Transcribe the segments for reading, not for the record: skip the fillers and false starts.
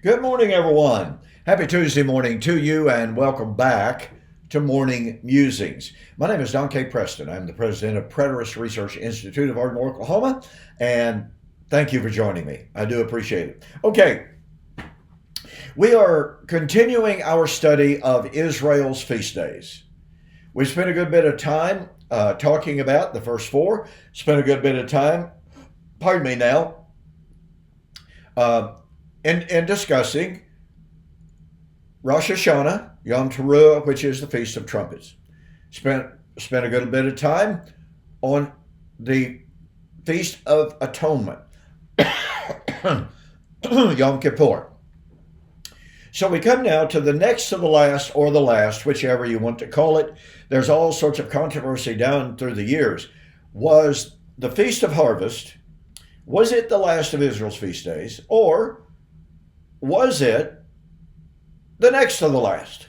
Good morning, everyone. Happy Tuesday morning to you, and welcome back to Morning Musings. My name is Don K. Preston. I'm the president of Preterist Research Institute of Ardmore, Oklahoma, and thank you for joining me. I do appreciate it. Okay, we are continuing our study of Israel's feast days. We spent a good bit of time talking about the first four, spent a good bit of time, pardon me now, uh, in discussing Rosh Hashanah, Yom Teruah, which is the Feast of Trumpets. Spent a good bit of time on the Feast of Atonement, Yom Kippur. So we come now to the next to the last, or the last, whichever you want to call it. There's all sorts of controversy down through the years. Was the Feast of Harvest, was it the last of Israel's feast days, or was it the next to the last?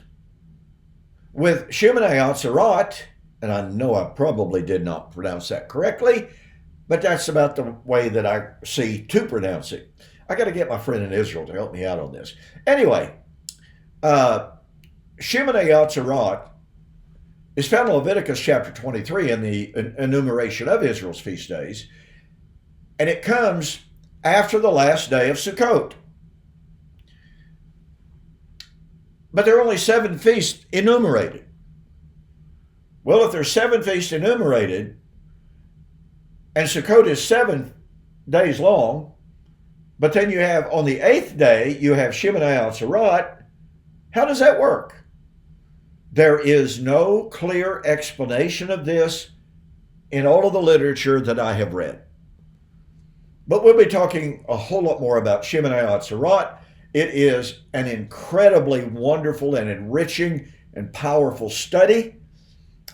With Shemoneh Atzeret, and I know I probably did not pronounce that correctly, but that's about the way that I see to pronounce it. I got to get my friend in Israel to help me out on this. Anyway, Shemoneh Atzeret is found in Leviticus chapter 23 in the enumeration of Israel's feast days, and it comes after the last day of Sukkot. But there are only 7 feasts enumerated. Well, if there's 7 feasts enumerated, and Sukkot is 7 days long, but then you have on the 8th day, you have Shemoneh Atzeret, how does that work? There is no clear explanation of this in all of the literature that I have read. But we'll be talking a whole lot more about Shemoneh Atzeret. It is an incredibly wonderful and enriching and powerful study.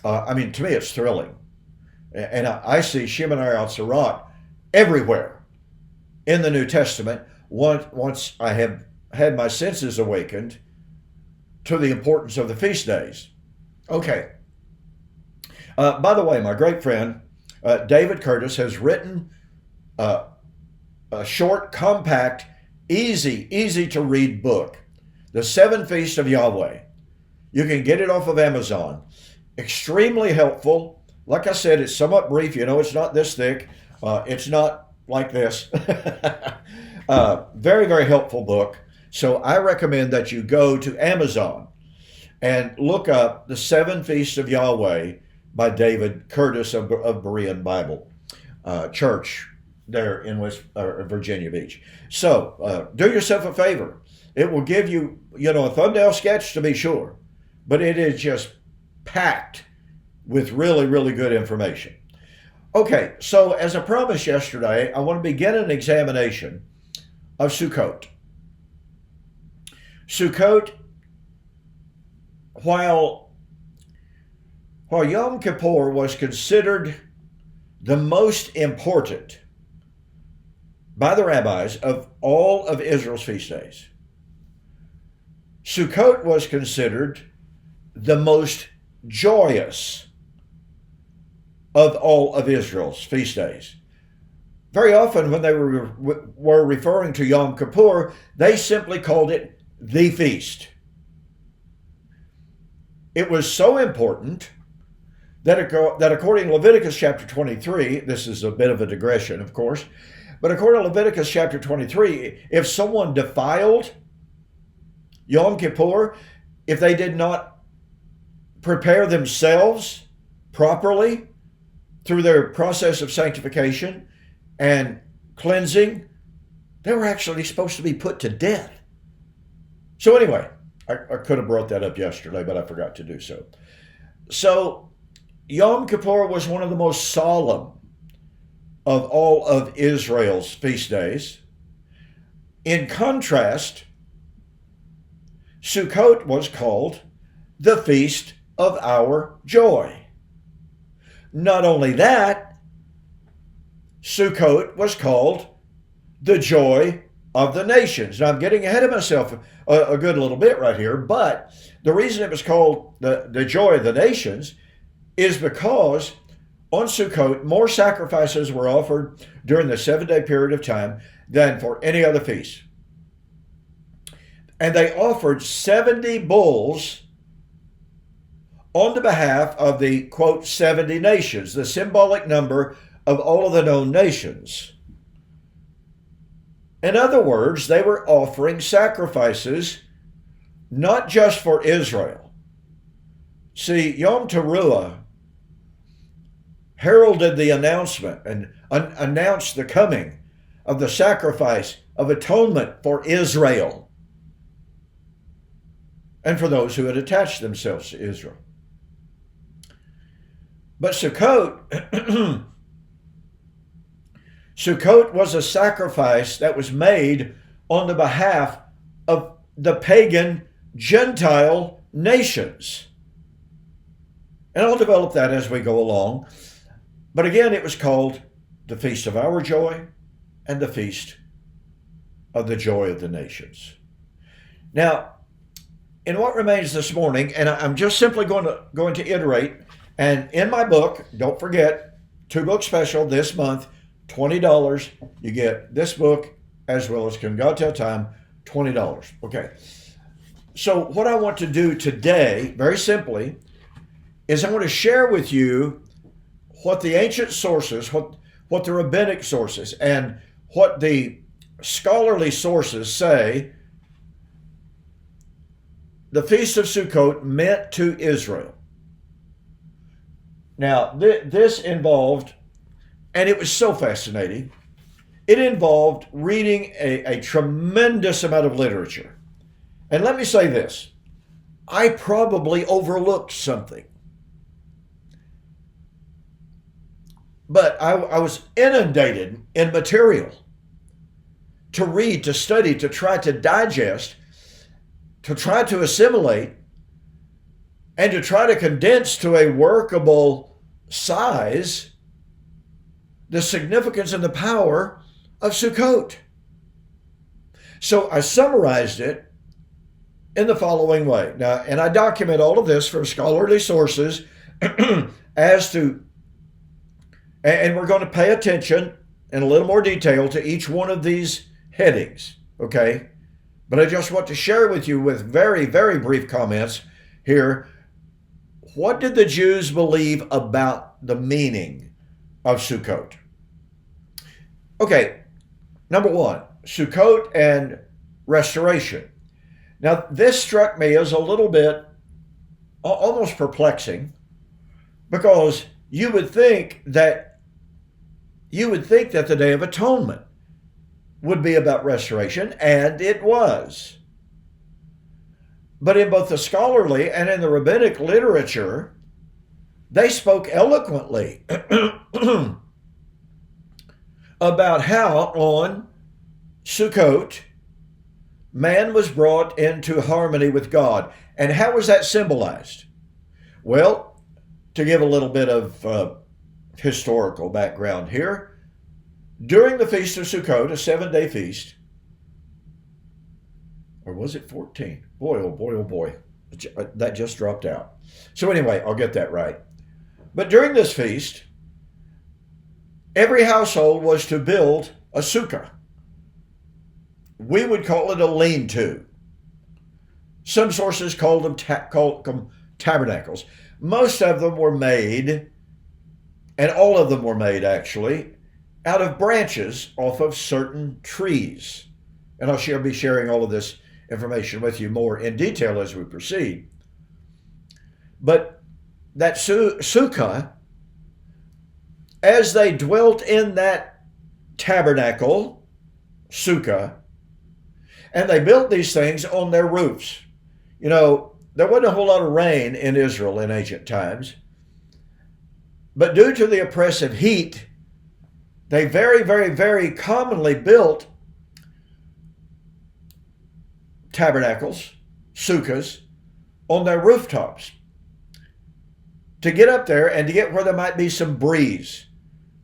To me, it's thrilling. And I see Shemoneh Atzeret everywhere in the New Testament once I have had my senses awakened to the importance of the feast days. Okay. By the way, my great friend David Curtis has written a short, compact, easy to read book, The 7 Feasts of Yahweh. You can get it off of Amazon. Extremely helpful. Like I said, it's somewhat brief. It's not this thick. It's not like this. Very, very helpful book. So I recommend that you go to Amazon and look up The 7 Feasts of Yahweh by David Curtis of Berean Bible Church there in Virginia Beach. So do yourself a favor. It will give you, a thumbnail sketch to be sure, but it is just packed with really, really good information. Okay, so as I promised yesterday, I want to begin an examination of Sukkot. Sukkot, while Yom Kippur was considered the most important by the rabbis of all of Israel's feast days, Sukkot was considered the most joyous of all of Israel's feast days. Very often when they were referring to Yom Kippur, they simply called it the feast. It was so important that according to Leviticus chapter 23, this is a bit of a digression, of course, but according to Leviticus chapter 23, if someone defiled Yom Kippur, if they did not prepare themselves properly through their process of sanctification and cleansing, they were actually supposed to be put to death. So anyway, I could have brought that up yesterday, but I forgot to do so. So Yom Kippur was one of the most solemn of all of Israel's feast days. In contrast, Sukkot was called the Feast of Our Joy. Not only that, Sukkot was called the Joy of the Nations. Now, I'm getting ahead of myself a good little bit right here, but the reason it was called the Joy of the Nations is because on Sukkot, more sacrifices were offered during the 7-day period of time than for any other feast. and they offered 70 bulls on the behalf of the, quote, 70 nations, the symbolic number of all of the known nations. In other words, they were offering sacrifices not just for Israel. See, Yom Teruah heralded the announcement and announced the coming of the sacrifice of atonement for Israel and for those who had attached themselves to Israel. But Sukkot, Sukkot was a sacrifice that was made on the behalf of the pagan Gentile nations. And I'll develop that as we go along. But again, it was called the Feast of Our Joy and the Feast of the Joy of the Nations. Now, in what remains this morning, and I'm just simply going to iterate, and in my book, don't forget, 2-book special this month, $20. You get this book as well as Can God Tell Time, $20. Okay. So what I want to do today, very simply, is I want to share with you what the ancient sources, what the rabbinic sources, and what the scholarly sources say the Feast of Sukkot meant to Israel. Now, this involved, and it was so fascinating, it involved reading a tremendous amount of literature. And let me say this, I probably overlooked something. But I was inundated in material to read, to study, to try to digest, to try to assimilate, and to try to condense to a workable size the significance and the power of Sukkot. So I summarized it in the following way. Now, and I document all of this from scholarly sources as to, and we're going to pay attention in a little more detail to each one of these headings, okay? But I just want to share with you with very, very brief comments here. What did the Jews believe about the meaning of Sukkot? Okay, number one, Sukkot and restoration. Now, this struck me as a little bit almost perplexing, because you would think that the Day of Atonement would be about restoration, and it was. But in both the scholarly and in the rabbinic literature, they spoke eloquently about how on Sukkot, man was brought into harmony with God. And how was that symbolized? Well, to give a little bit of historical background here, during the Feast of Sukkot, a 7-day feast, or was it 14? Boy, oh boy, oh boy. That just dropped out. So anyway, I'll get that right. But during this feast, every household was to build a sukkah. We would call it a lean-to. Some sources called them tabernacles. Most of them were made, and all of them were made actually, out of branches off of certain trees. And I'll be sharing all of this information with you more in detail as we proceed. But that sukkah, as they dwelt in that tabernacle, sukkah, and they built these things on their roofs. You know, there wasn't a whole lot of rain in Israel in ancient times, but due to the oppressive heat, they very, very, very commonly built tabernacles, sukkahs, on their rooftops to get up there and to get where there might be some breeze,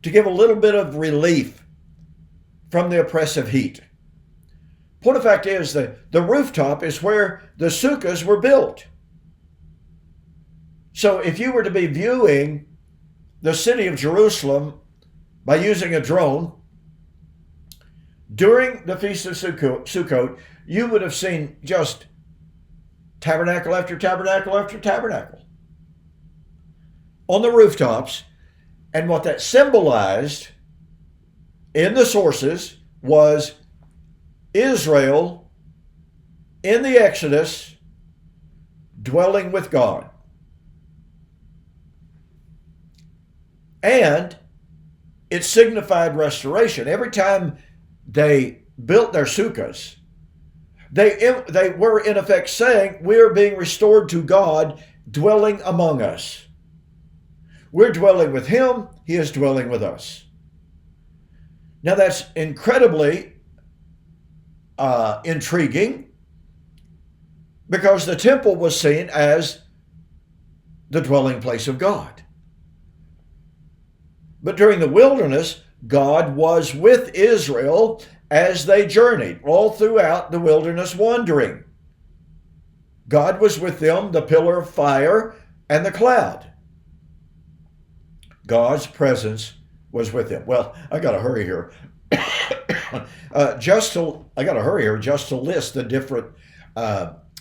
to give a little bit of relief from the oppressive heat. Point of fact is that the rooftop is where the sukkahs were built. So if you were to be viewing the city of Jerusalem by using a drone, During the Feast of Sukkot, you would have seen just tabernacle after tabernacle after tabernacle on the rooftops. And what that symbolized in the sources was Israel in the Exodus dwelling with God. And it signified restoration. Every time they built their sukkahs, they were in effect saying, we're being restored to God dwelling among us. We're dwelling with him, he is dwelling with us. Now that's incredibly intriguing, because the temple was seen as the dwelling place of God. But during the wilderness, God was with Israel as they journeyed all throughout the wilderness wandering. God was with them, the pillar of fire and the cloud. God's presence was with them. Well, I got to hurry here. just to list the different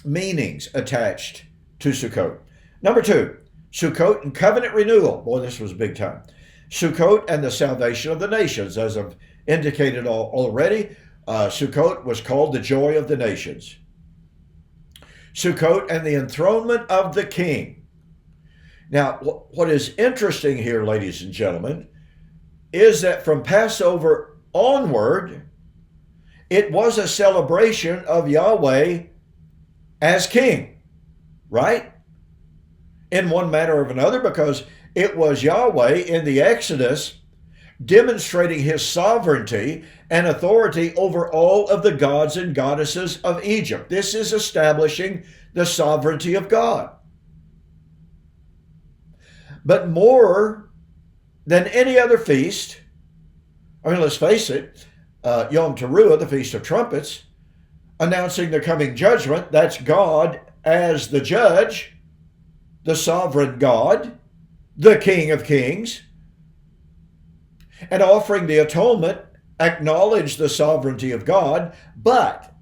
meanings attached to Sukkot. Number 2, Sukkot and covenant renewal. Boy, this was big time. Sukkot and the salvation of the nations. As I've indicated already, Sukkot was called the joy of the nations. Sukkot and the enthronement of the king. Now, what is interesting here, ladies and gentlemen, is that from Passover onward, it was a celebration of Yahweh as king, right? In one manner or another, because it was Yahweh in the Exodus demonstrating his sovereignty and authority over all of the gods and goddesses of Egypt. This is establishing the sovereignty of God. But more than any other feast, I mean, let's face it, Yom Teruah, the Feast of Trumpets, announcing the coming judgment, that's God as the judge, the sovereign God, the King of Kings, and offering the atonement, acknowledge the sovereignty of God. But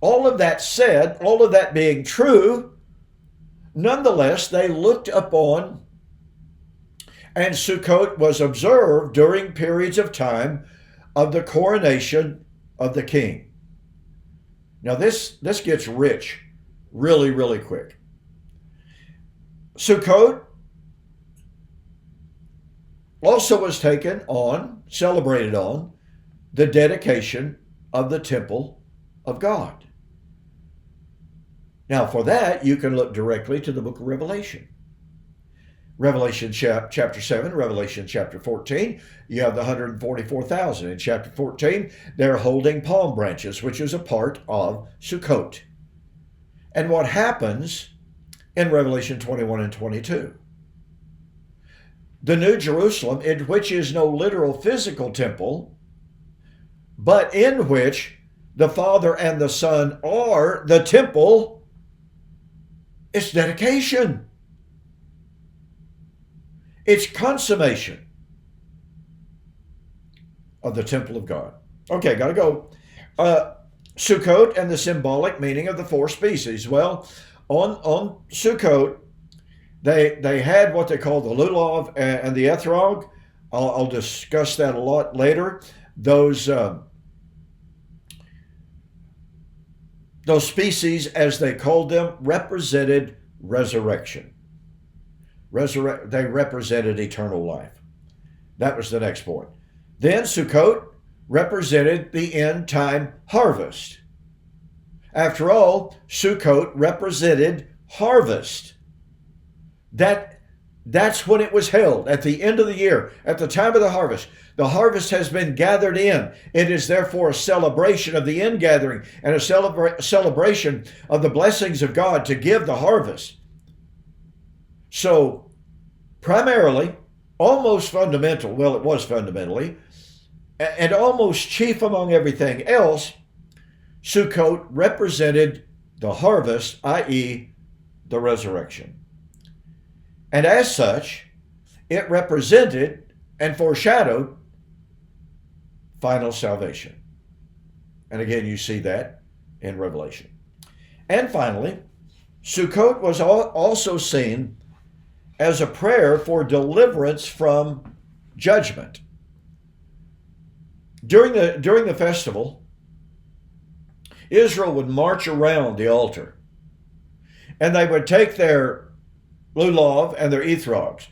all of that said, all of that being true, nonetheless, they looked upon, and Sukkot was observed during periods of time of the coronation of the king. Now this gets rich really, really quick. Sukkot also was celebrated on the dedication of the temple of God. Now for that, you can look directly to the book of Revelation. Revelation chapter 7, Revelation chapter 14, you have the 144,000. In chapter 14, they're holding palm branches, which is a part of Sukkot. And what happens in Revelation 21 and 22? The New Jerusalem, in which is no literal physical temple, but in which the Father and the Son are the temple, it's dedication. It's consummation of the temple of God. Okay, got to go. Sukkot and the symbolic meaning of the 4 species. Well, on Sukkot, they had what they call the lulav and the ethrog. I'll discuss that a lot later. Those species, as they called them, represented resurrection. They represented eternal life. That was the next point. Then Sukkot represented the end time harvest. After all, Sukkot represented harvest. That's when it was held, at the end of the year, at the time of the harvest. The harvest has been gathered in. It is therefore a celebration of the ingathering and a celebration of the blessings of God to give the harvest. So, primarily, almost fundamental, well, it was fundamentally, and almost chief among everything else, Sukkot represented the harvest, i.e., the resurrection. And as such, it represented and foreshadowed final salvation. And again, you see that in Revelation. And finally, Sukkot was also seen as a prayer for deliverance from judgment. During the festival, Israel would march around the altar, and they would take their lulav and their ethrogs,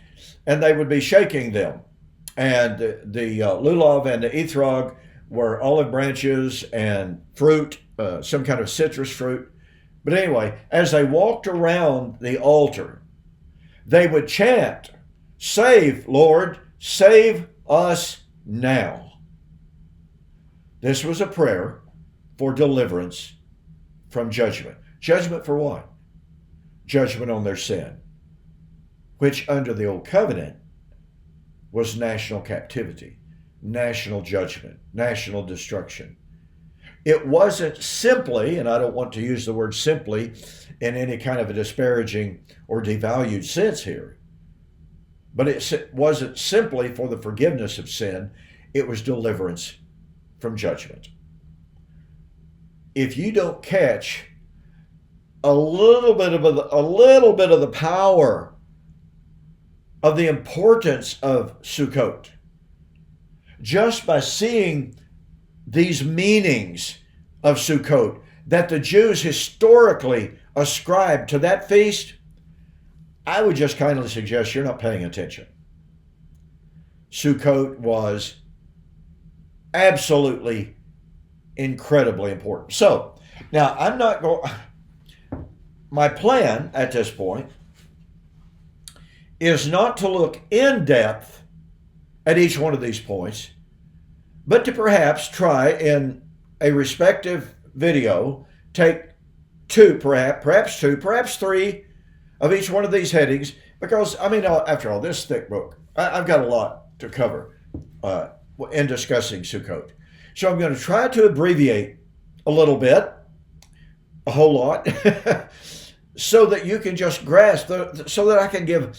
and they would be shaking them. And the lulav and the ethrog were olive branches and fruit, some kind of citrus fruit. But anyway, as they walked around the altar, they would chant, "Save, Lord, save us now." This was a prayer for deliverance from judgment. Judgment for what? Judgment on their sin, which under the Old Covenant was national captivity, national judgment, national destruction. It wasn't simply, and I don't want to use the word simply in any kind of a disparaging or devalued sense here, but it wasn't simply for the forgiveness of sin, it was deliverance from judgment. If you don't catch a little bit of the power of the importance of Sukkot, just by seeing these meanings of Sukkot that the Jews historically ascribed to that feast, I would just kindly suggest you're not paying attention. Sukkot was absolutely incredibly important. So, now I'm not going, my plan at this point is not to look in depth at each one of these points, but to perhaps try in a respective video, take perhaps three of each one of these headings, because, I mean, after all, this thick book, I've got a lot to cover in discussing Sukkot. So I'm going to try to abbreviate a little bit, a whole lot, so that you can just grasp, so that I can give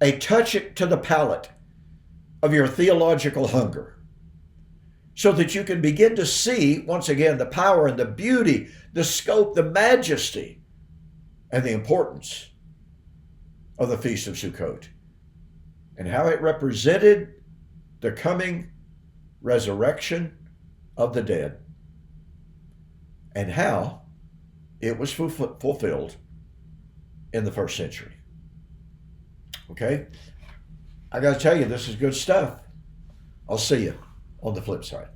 a touch to the palate of your theological hunger, so that you can begin to see, once again, the power and the beauty, the scope, the majesty, and the importance of the Feast of Sukkot, and how it represented the coming resurrection of the dead, and how it was fulfilled in the first century. Okay? I got to tell you, this is good stuff. I'll see you on the flip side.